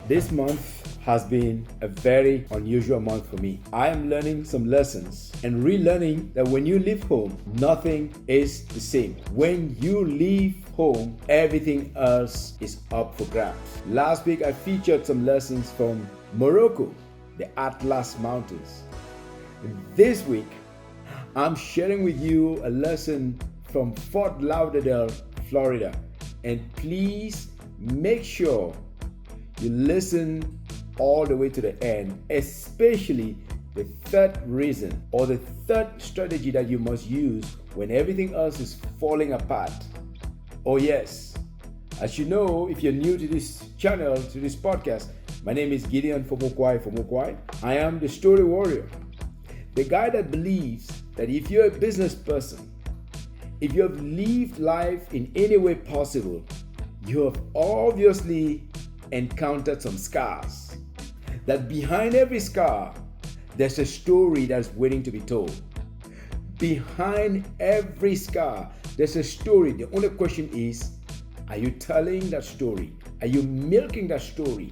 This month has been a very unusual month for me. I am learning some lessons and relearning that when you leave home, nothing is the same. When you leave home, everything else is up for grabs. Last week, I featured some lessons from Morocco, the Atlas Mountains. This week, I'm sharing with you a lesson from Fort Lauderdale, Florida. And please make sure you listen all the way to the end, especially the third reason or the third strategy that you must use when everything else is falling apart. Oh yes, as you know, if you're new to this channel, to this podcast, my name is Gideon from Mokwai. I am the story warrior, the guy that believes that if you're a business person, if you have lived life in any way possible, you have obviously encountered some scars. That behind every scar, there's a story that's waiting to be told. Behind every scar, there's a story. The only question is, are you telling that story? Are you milking that story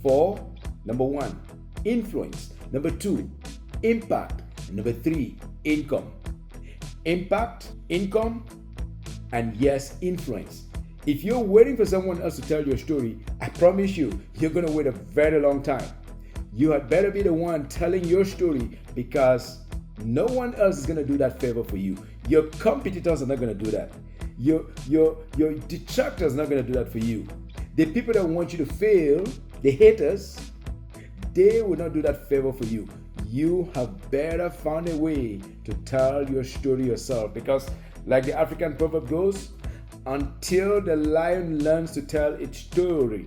for, number one, influence, number two, impact, and number three, income? Impact, income, and yes, influence. If you're waiting for someone else to tell your story, I promise you, you're going to wait a very long time. You had better be the one telling your story, because no one else is going to do that favor for you. Your competitors are not going to do that. Your detractors are not going to do that for you. The people that want you to fail, the haters, they will not do that favor for you. You have better find a way to tell your story yourself, because like the African proverb goes, until the lion learns to tell its story,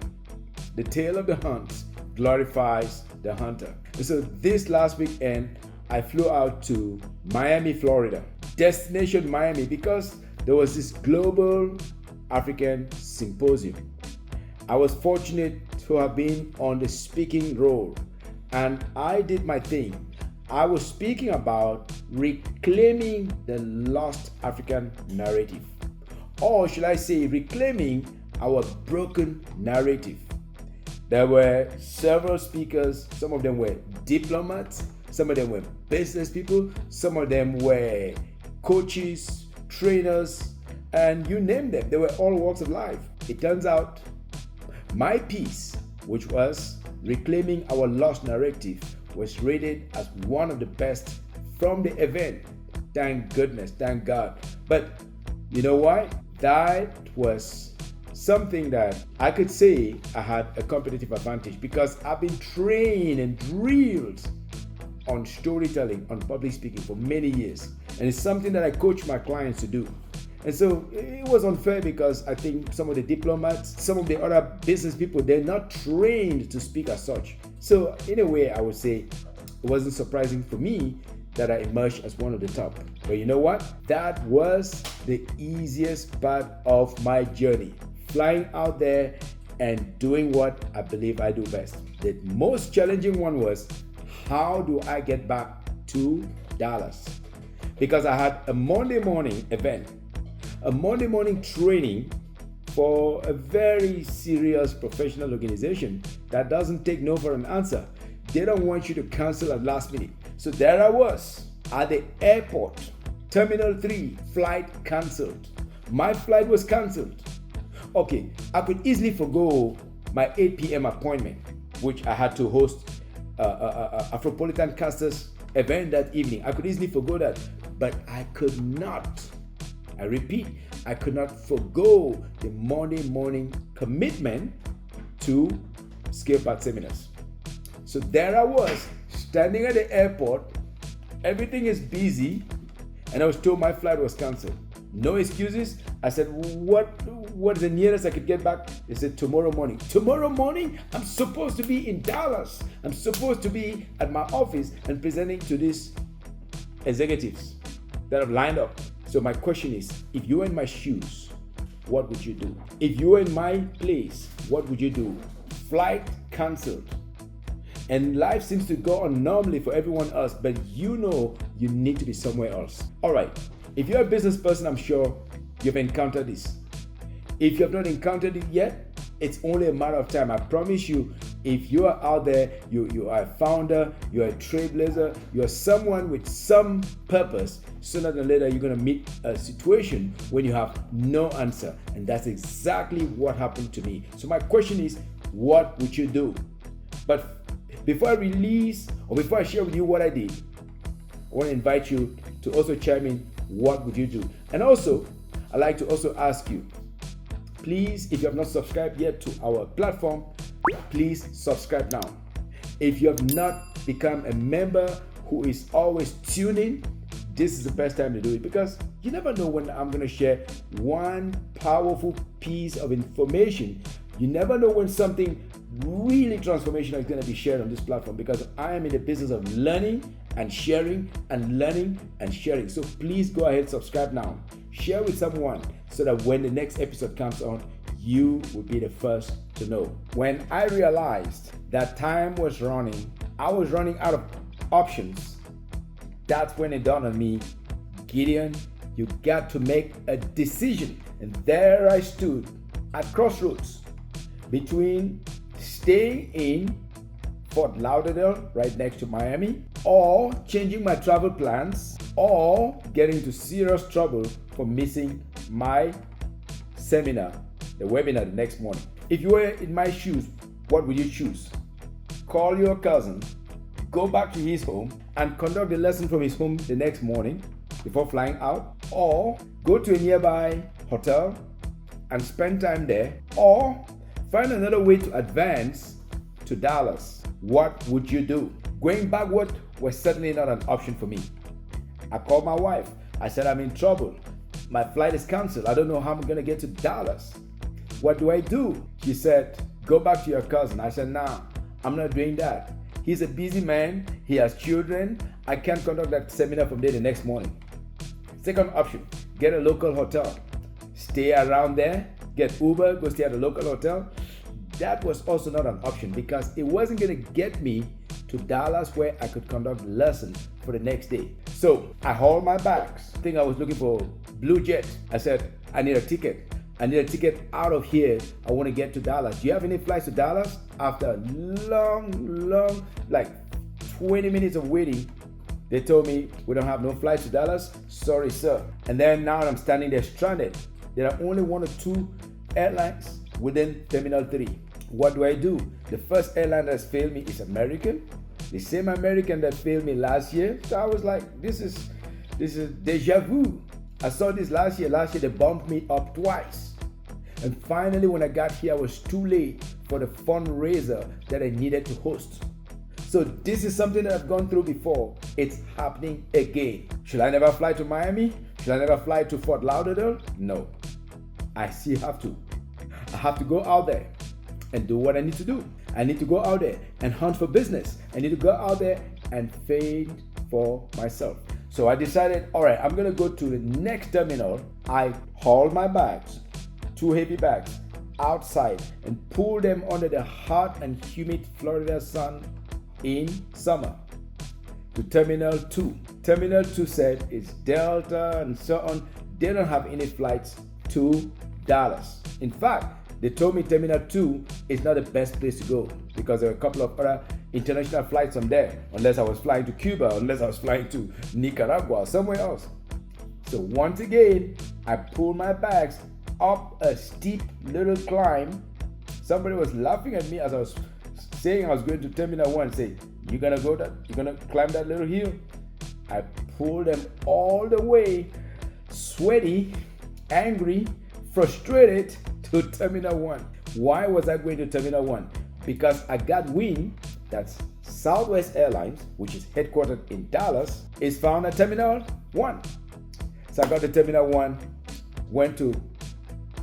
the tale of the hunt glorifies the hunter. And so this last weekend, I flew out to Miami, Florida, destination Miami, because there was this global African symposium. I was fortunate to have been on the speaking role, and I did my thing. I was speaking about reclaiming the lost African narrative. Or should I say, reclaiming our broken narrative. There were several speakers. Some of them were diplomats, some of them were business people, some of them were coaches, trainers, and you name them. They were all walks of life. It turns out my piece, which was reclaiming our lost narrative, was rated as one of the best from the event. Thank goodness, thank God. But you know why? That was something that I could say I had a competitive advantage, because I've been trained and drilled on storytelling, on public speaking for many years. And it's something that I coach my clients to do. And so it was unfair, because I think some of the diplomats, some of the other business people, they're not trained to speak as such. So in a way, I would say it wasn't surprising for me that I emerged as one of the top. But you know what? That was the easiest part of my journey. Flying out there and doing what I believe I do best. The most challenging one was, how do I get back to Dallas? Because I had a Monday morning event, a Monday morning training for a very serious professional organization that doesn't take no for an answer. They don't want you to cancel at last minute. So there I was at the airport, Terminal 3, flight canceled. My flight was canceled. Okay, I could easily forgo my 8 p.m. appointment, which I had to host Afropolitan Casters event that evening. I could easily forgo that, but I could not. I repeat, I could not forgo the Monday morning commitment to Scale Path seminars. So there I was, standing at the airport. Everything is busy, and I was told my flight was canceled. No excuses. I said, what is the nearest I could get back? They said, tomorrow morning. Tomorrow morning? I'm supposed to be in Dallas. I'm supposed to be at my office and presenting to these executives that have lined up. So my question is, if you were in my shoes, what would you do? If you were in my place, what would you do? Flight canceled. And life seems to go on normally for everyone else, but you know you need to be somewhere else. All right, if you're a business person, I'm sure you've encountered this. If you have not encountered it yet, It's only a matter of time. I promise you, if you are out there, you are a founder, you're a trailblazer, you're someone with some purpose, sooner than later you're going to meet a situation when you have no answer. And that's exactly what happened to me. So my question is, what would you do? But before I release, or before I share with you what I did, I want to invite you to also chime in, what would you do? And also, I'd like to also ask you, please, if you have not subscribed yet to our platform, please subscribe now. If you have not become a member who is always tuning, this is the best time to do it, because you never know when I'm going to share one powerful piece of information. You never know when something really transformational is going to be shared on this platform, because I am in the business of learning and sharing and learning and sharing. So please go ahead, subscribe now. Share with someone so that when the next episode comes on, you will be the first to know. When I realized that time was running, I was running out of options. That's when it dawned on me, Gideon, you got to make a decision. And there I stood at crossroads between staying in Fort Lauderdale, right next to Miami, or changing my travel plans, or getting into serious trouble for missing my seminar, the webinar the next morning. If you were in my shoes, what would you choose? Call your cousin, go back to his home, and conduct the lesson from his home the next morning before flying out, or go to a nearby hotel and spend time there, or find another way to advance to Dallas. What would you do? Going backward was certainly not an option for me. I called my wife. I said, I'm in trouble. My flight is canceled. I don't know how I'm going to get to Dallas. What do I do? She said, go back to your cousin. I said, nah, I'm not doing that. He's a busy man. He has children. I can't conduct that seminar from there the next morning. Second option, get a local hotel. Stay around there. Get Uber, go stay at a local hotel. That was also not an option, because it wasn't going to get me to Dallas where I could conduct lessons for the next day. So I hauled my bags. I think I was looking for Blue Jet. I said, I need a ticket. I need a ticket out of here. I want to get to Dallas. Do you have any flights to Dallas? After a long, like 20 minutes of waiting, they told me, we don't have no flights to Dallas. Sorry, sir. And then now I'm standing there stranded. There are only one or two airlines within Terminal 3. What do I do? The first airline that's failed me is American. The same American that failed me last year. So I was like, this is deja vu. I saw this last year. Last year they bumped me up twice. And finally when I got here, I was too late for the fundraiser that I needed to host. So this is something that I've gone through before. It's happening again. Should I never fly to Miami? Should I never fly to Fort Lauderdale? No. I still have to. I have to go out there and do what I need to do. I need to go out there and hunt for business. I need to go out there and fend for myself. So I decided, all right, I'm going to go to the next terminal. I hauled my bags, 2 heavy bags, outside and pulled them under the hot and humid Florida sun in summer to Terminal 2. Terminal 2 said it's Delta and so on. They don't have any flights to Dallas. In fact, they told me Terminal 2 is not the best place to go because there are a couple of other international flights from there, unless I was flying to Cuba, unless I was flying to Nicaragua or somewhere else. So once again, I pulled my bags up a steep little climb. Somebody was laughing at me as I was saying I was going to Terminal 1, say, you're gonna climb that little hill? I pulled them all the way, sweaty, angry, frustrated, to Terminal 1. Why was I going to Terminal 1? Because I got wind that Southwest Airlines, which is headquartered in Dallas, is found at Terminal 1. So I got to Terminal 1, went to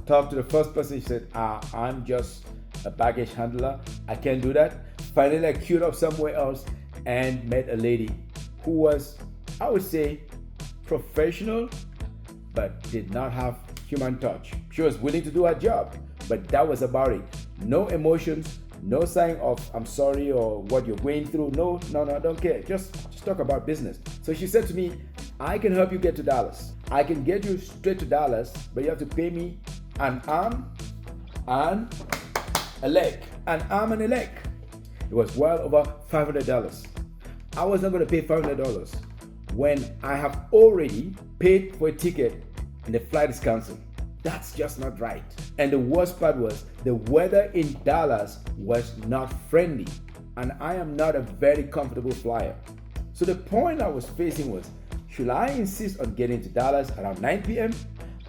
talk to the first person. He said, I'm just a baggage handler. I can't do that. Finally, I queued up somewhere else and met a lady who was, I would say, professional, but did not have human touch. She was willing to do her job, but that was about it. No emotions, no sign of I'm sorry or what you're going through. No, I don't care. Just talk about business. So she said to me, I can help you get to Dallas. I can get you straight to Dallas, but you have to pay me an arm and a leg, an arm and a leg. It was well over $500. I was not going to pay $500 when I have already paid for a ticket and the flight is canceled. That's just not right. And the worst part was the weather in Dallas was not friendly, and I am not a very comfortable flyer. So the point I was facing was, should I insist on getting to Dallas around 9 p.m.?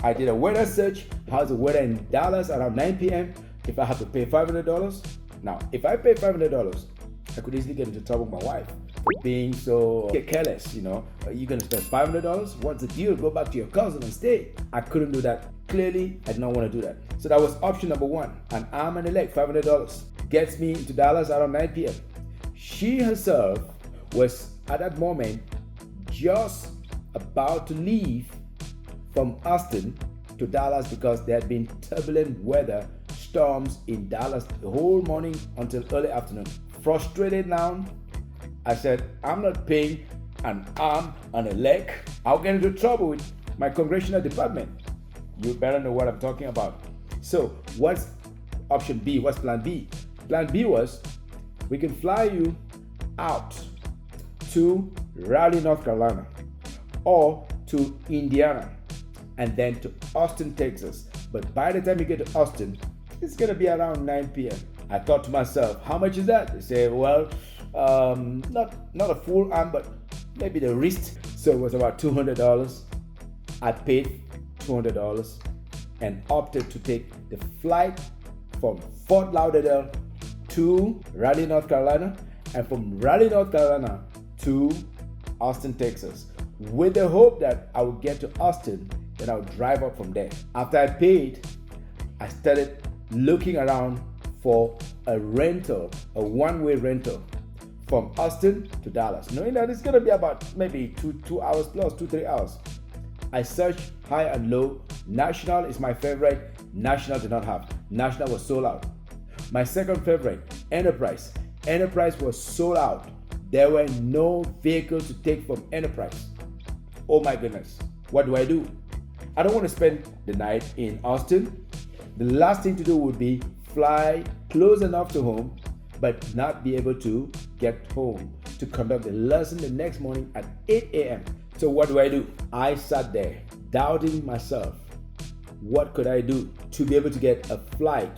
I did a weather search. How's the weather in Dallas around 9 p.m. if I have to pay $500? Now, if I pay $500, I could easily get into trouble with my wife for being so careless. Are you going to spend $500? What's the deal? Go back to your cousin and stay. I couldn't do that. Clearly, I did not want to do that. So that was option number one. An arm and a leg, $500. Gets me into Dallas around 9 p.m. She herself was, at that moment, just about to leave from Austin to Dallas because there had been turbulent weather, storms in Dallas the whole morning until early afternoon. Frustrated now, I said, I'm not paying an arm and a leg. I'll get into trouble with my congressional department. You better know what I'm talking about. So what's option B? What's plan B? Plan B was, we can fly you out to Raleigh, North Carolina, or to Indiana, and then to Austin, Texas. But by the time you get to Austin, it's gonna be around 9 p.m. I thought to myself, how much is that? They say, well, not a full arm, but maybe the wrist. So it was about $200. I paid $200 and opted to take the flight from Fort Lauderdale to Raleigh, North Carolina, and from Raleigh, North Carolina to Austin, Texas, with the hope that I would get to Austin, then I would drive up from there. After I paid, I started looking around for a rental, a one-way rental from Austin to Dallas, knowing that it's gonna be about maybe 2 hours plus, 2-3 hours. I searched high and low. National is my favorite. National did not have. National was sold out. My second favorite, Enterprise. Enterprise was sold out. There were no vehicles to take from Enterprise. Oh my goodness, what do? I don't want to spend the night in Austin. The last thing to do would be fly close enough to home, but not be able to get home to conduct the lesson the next morning at 8 a.m. So what do? I sat there doubting myself. What could I do to be able to get a flight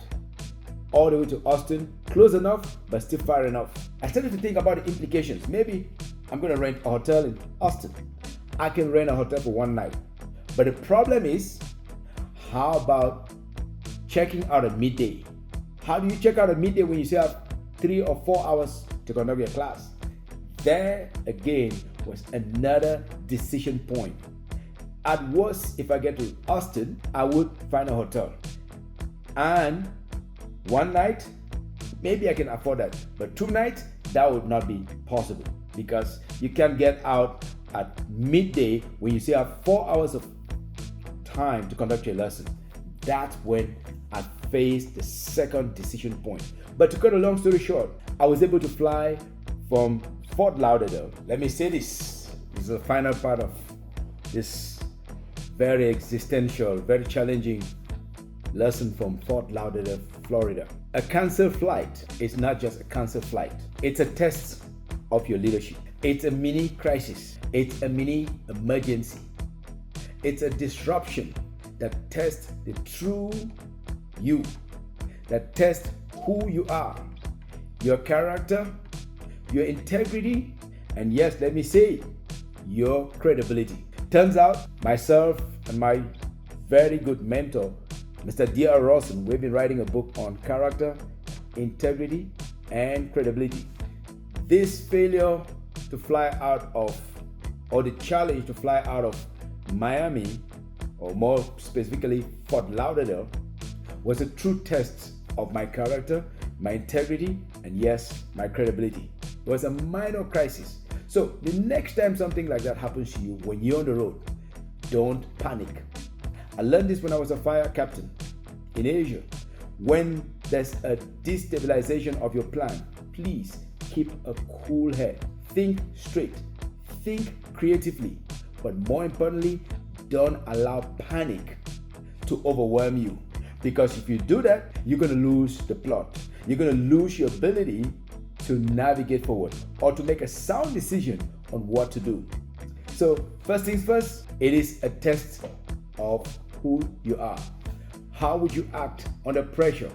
all the way to Austin, close enough, but still far enough? I started to think about the implications. Maybe I'm going to rent a hotel in Austin. I can rent a hotel for one night. But the problem is, how about checking out at midday? How do you check out at midday when you still have 3 or 4 hours to conduct your class? There again was another decision point. At worst, if I get to Austin, I would find a hotel. And one night, maybe I can afford that. But 2 nights, that would not be possible because you can't get out at midday when you still have 4 hours of time to conduct your lesson. That's when I faced the second decision point. But to cut a long story short, I was able to fly from Fort Lauderdale. Let me say this is the final part of this very existential, very challenging lesson from Fort Lauderdale, Florida. A canceled flight is not just a canceled flight. It's a test of your leadership. It's a mini crisis. It's a mini emergency. It's a disruption that tests the true you, that tests who you are, your character, your integrity, and yes, let me say, your credibility. Turns out, myself and my very good mentor, Mr. D.R. Rawson, we've been writing a book on character, integrity, and credibility. This failure to fly out of, or the challenge to fly out of Miami, or more specifically Fort Lauderdale, was a true test of my character, my integrity, and yes, my credibility. It was a minor crisis. So the next time something like that happens to you when you're on the road, don't panic. I learned this when I was a fire captain in Asia. When there's a destabilization of your plan, please keep a cool head. Think straight. Think creatively. But more importantly, don't allow panic to overwhelm you. Because if you do that, you're going to lose the plot. You're going to lose your ability to navigate forward or to make a sound decision on what to do. So first things first, it is a test of who you are. How would you act under pressure?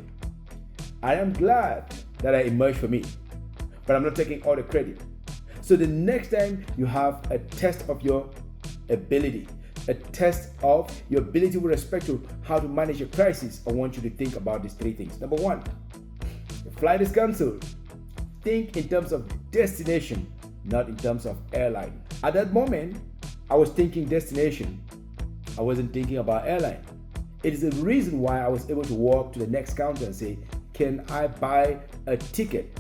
I am glad that I emerged from it, but I'm not taking all the credit. So the next time you have a test of your ability, a test of your ability with respect to how to manage a crisis, I want you to think about these three things. Number one, the flight is cancelled. Think in terms of destination, not in terms of airline. At that moment, I was thinking destination. I wasn't thinking about airline. It is the reason why I was able to walk to the next counter and say, can I buy a ticket?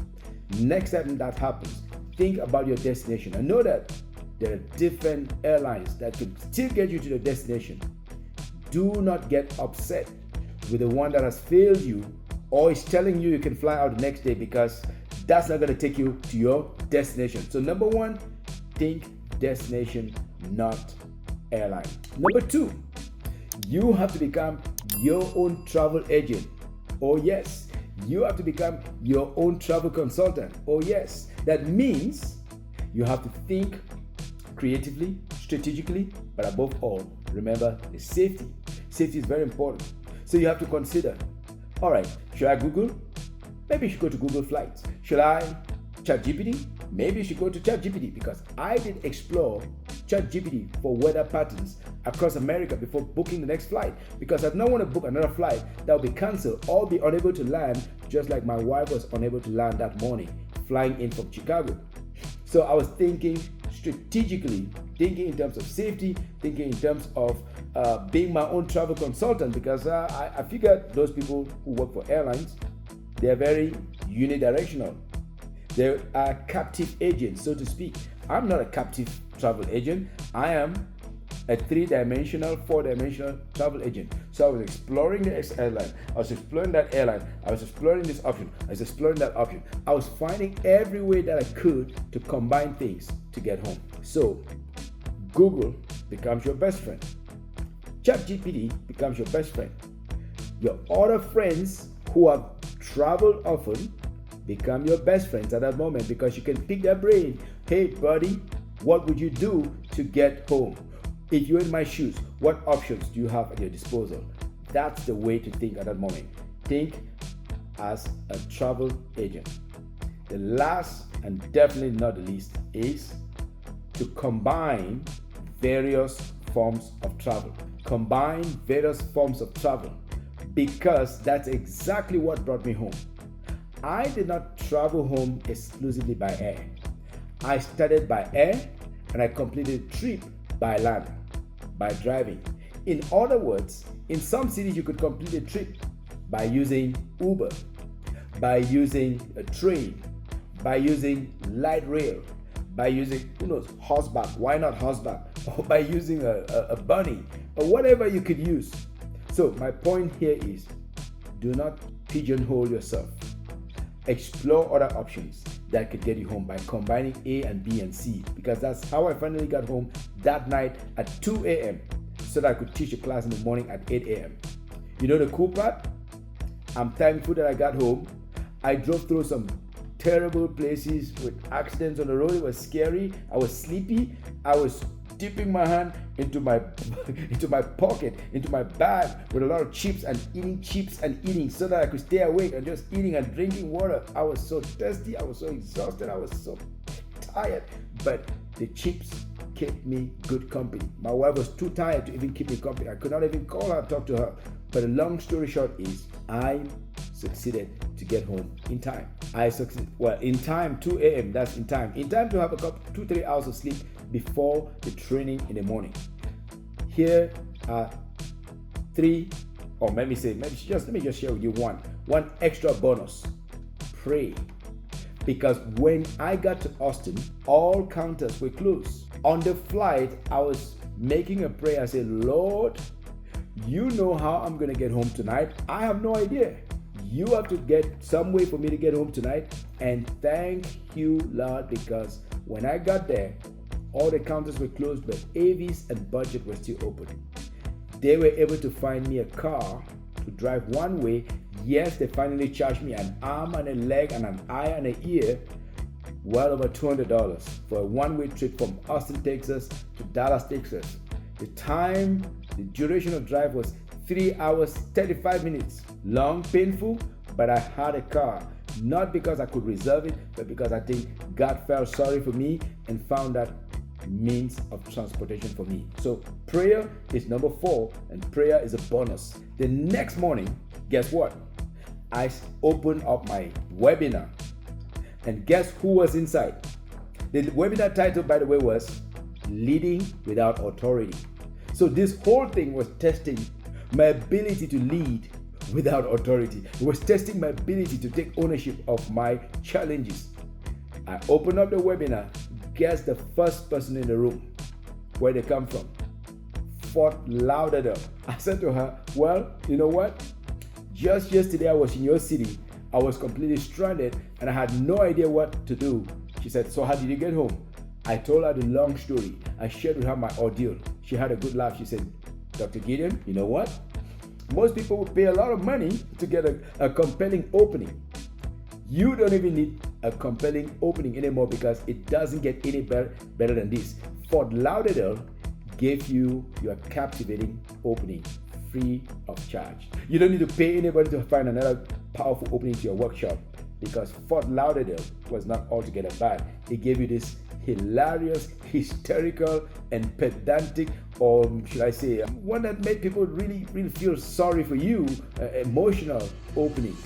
Next time that happens, think about your destination. I know that there are different airlines that could still get you to the destination. Do not get upset with the one that has failed you or is telling you you can fly out the next day, because that's not going to take you to your destination. So number one, think destination, not airline. Number two, you have to become your own travel agent. Oh yes, you have to become your own travel consultant. Oh yes, that means you have to think creatively, strategically, but above all, remember the safety. Safety is very important. So you have to consider, all right, should I Google? Maybe you should go to Google Flights. Should I ChatGPT? Maybe you should go to ChatGPT, because I did explore ChatGPT for weather patterns across America before booking the next flight, because I don't want to book another flight that will be canceled or be unable to land, just like my wife was unable to land that morning flying in from Chicago. So I was thinking strategically, thinking in terms of safety, thinking in terms of being my own travel consultant, because I figured those people who work for airlines, they're very unidirectional. They are captive agents, so to speak. I'm not a captive travel agent. I am a 3-dimensional, 4-dimensional travel agent. So I was exploring the X airline. I was exploring that airline. I was exploring this option. I was exploring that option. I was finding every way that I could to combine things to get home. So Google becomes your best friend. ChatGPT becomes your best friend. Your other friends who have traveled often become your best friends at that moment, because you can pick their brain. Hey buddy, what would you do to get home? If you're in my shoes, what options do you have at your disposal? That's the way to think at that moment. Think as a travel agent. The last and definitely not the least is to combine various forms of travel. Combine various forms of travel, because that's exactly what brought me home. I did not travel home exclusively by air. I started by air and I completed a trip by land, by driving. In other words, in some cities you could complete a trip by using Uber, by using a train, by using light rail, by using, horseback, why not horseback, or by using a bunny, or whatever you could use. So my point here is, do not pigeonhole yourself. Explore other options that could get you home by combining A and B and C, because that's how I finally got home that night at 2 a.m. so that I could teach a class in the morning at 8 a.m. You know the cool part? I'm thankful that I got home. I drove through some terrible places with accidents on the road. It was scary. I was sleepy. I was dipping my hand into my pocket, into my bag with a lot of chips and eating so that I could stay awake and just eating and drinking water. I was so thirsty, I was so exhausted, I was so tired, but the chips kept me good company. My wife was too tired to even keep me company. I could not even call her, talk to her. But the long story short is, I succeeded to get home in time. I succeeded, in time, 2 a.m., that's in time. In time to have a couple, 2-3 hours of sleep before the training in the morning. Here are three, or let me just share with you one extra bonus. Pray. Because when I got to Austin, all counters were closed. On the flight, I was making a prayer. I said, Lord, you know how I'm going to get home tonight. I have no idea. You have to get some way for me to get home tonight. And thank you, Lord, because when I got there, all the counters were closed, but Avis and Budget were still open. They were able to find me a car to drive one way. Yes, they finally charged me an arm and a leg and an eye and an ear, well over $200 for a one-way trip from Austin, Texas to Dallas, Texas. The duration of drive was 3 hours, 35 minutes. Long, painful, but I had a car. Not because I could reserve it, but because I think God felt sorry for me and found that means of transportation for me. So prayer is number 4, and prayer is a bonus. The next morning, guess what? I opened up my webinar, and guess who was inside? The webinar title, by the way, was Leading Without Authority. So this whole thing was testing my ability to lead without authority. It was testing my ability to take ownership of my challenges. I opened up the webinar. Guess the first person in the room, where they come from? Fort Lauderdale. I said to her, well, you know what? Just yesterday I was in your city. I was completely stranded and I had no idea what to do. She said, so how did you get home? I told her the long story. I shared with her my ordeal. She had a good laugh. She said, Dr. Gideon, you know what? Most people would pay a lot of money to get a compelling opening. You don't even need a compelling opening anymore because it doesn't get any better than this. Fort Lauderdale gave you your captivating opening free of charge. You don't need to pay anybody to find another powerful opening to your workshop because Fort Lauderdale was not altogether bad. It gave you this hilarious, hysterical, and pedantic, or should I say, one that made people really feel sorry for you, emotional opening.